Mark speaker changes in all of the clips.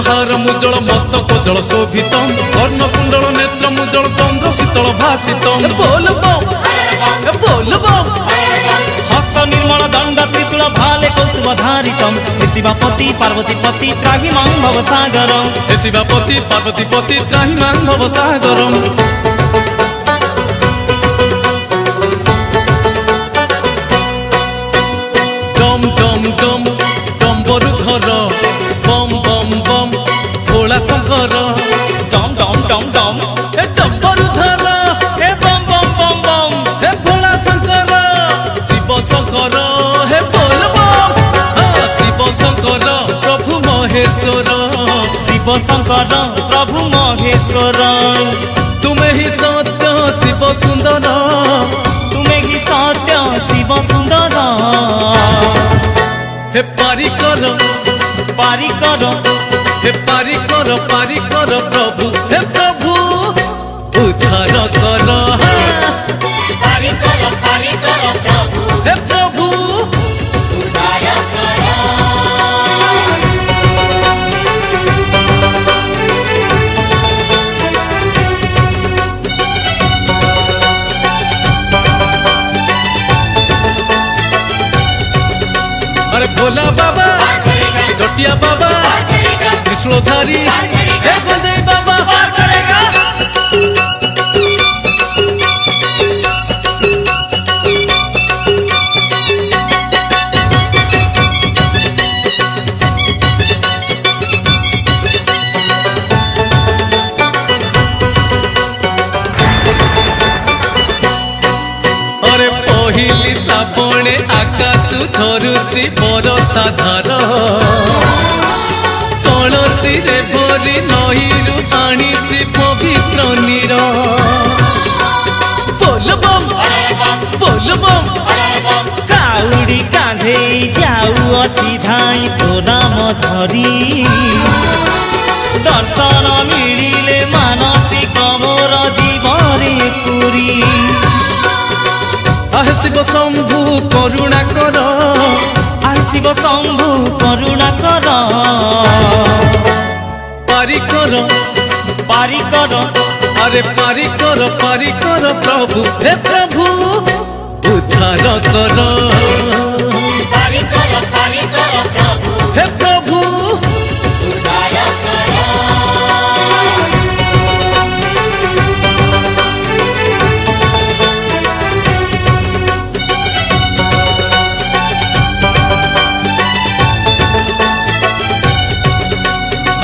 Speaker 1: हार मुजल मस्तक जल शोभितम कर्णकुंडल नेत्र मुजल चंद्र शीतल भासितम बोल बोल
Speaker 2: हस्त निर्मल दंड त्रिशूल भाले कौस्तुभ धारितम हे शिवापति पार्वती पति त्राहि मां भव सागरम
Speaker 1: हे शिवापति पार्वती पति त्राहि मां भव सागरम डम डम डम डम्बरुधर बम बम बम भोला शंकर
Speaker 2: डम डम डम डम
Speaker 1: हे डम्बरुधर
Speaker 2: हे बम बम बम बम
Speaker 1: हे भोला शंकर शिव शंकर हे बोल बम शिव शंकर प्रभु महेश्वर
Speaker 2: शिव शंकर प्रभु महेश्वर
Speaker 1: तुम्हें ही सत्य शिव सुंदर
Speaker 2: तुम्हें ही सत्य शिव सुंदर
Speaker 1: हे पारिकर
Speaker 2: पारिकर
Speaker 1: हे पारिकर पारिकर प्रभु हे प्रभु उद्धार कर
Speaker 3: पारिकर पारिकर प्रभु
Speaker 1: हे प्रभु
Speaker 3: उद्धार कर।
Speaker 1: अरे भोला बाबा जटिया बाबा त्रिशूलधारी हे गंजई बाबा अरे पहिली साबणे आकाश झरुची बरसा धार कलसी रे भरी नहीरु आनीची पवित्र नीर बोल बम
Speaker 2: काउडी कांधे जाऊ अछि धाई तो नाम धरी दर्शन मिलिले मानसिक मोर जीवने पुरी
Speaker 1: आहे शिव शंभु करुणा कर
Speaker 2: आहे शिव शंभु करुणा कर
Speaker 1: पारिकर
Speaker 2: पारिकर
Speaker 1: अरे पारिकर पारिकर प्रभु हे प्रभु उद्धार कर
Speaker 3: पारिकर पारिकर प्रभु
Speaker 1: हे प्रभु
Speaker 3: उद्धार कर।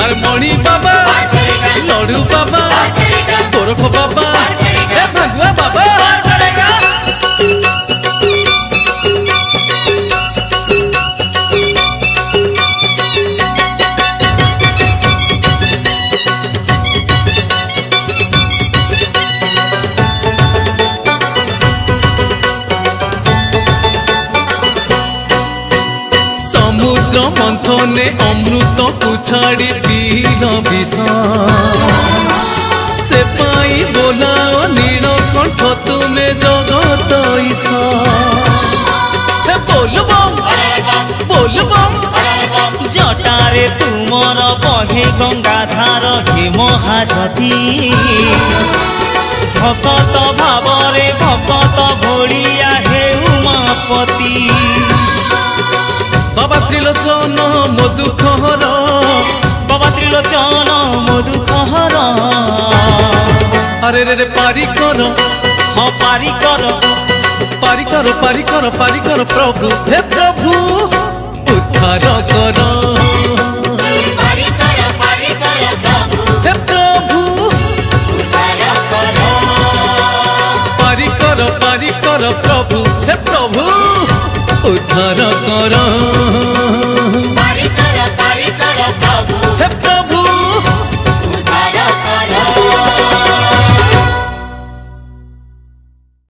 Speaker 1: अरे मणि बाबा लडू बाबा गोरख बाबा हे भागुआ बाबा समुद्र मंथने अमृत को छाड़ी पील विष से पाई बोला नीलकंठ तुम्हें जगत ईशा हे बोल बम
Speaker 2: जटारे तुमर बहे गंगाधार हे महाजती भकत भावरे भकत भोलिया हे उमापति
Speaker 1: बाबा त्रिलोचन मधुख हर
Speaker 2: बाबा त्रिलोचन मधुख हर
Speaker 1: अरे रे पारिकर
Speaker 2: हाँ पारिकर
Speaker 1: पारिकर पारिकर पारिकर प्रभु हे प्रभु उद्धार कर
Speaker 3: पारिकर पारिकर प्रभु
Speaker 1: हे प्रभु
Speaker 3: उद्धार कर।
Speaker 1: पारिकर पारिकर प्रभु हे प्रभु उद्धार कर।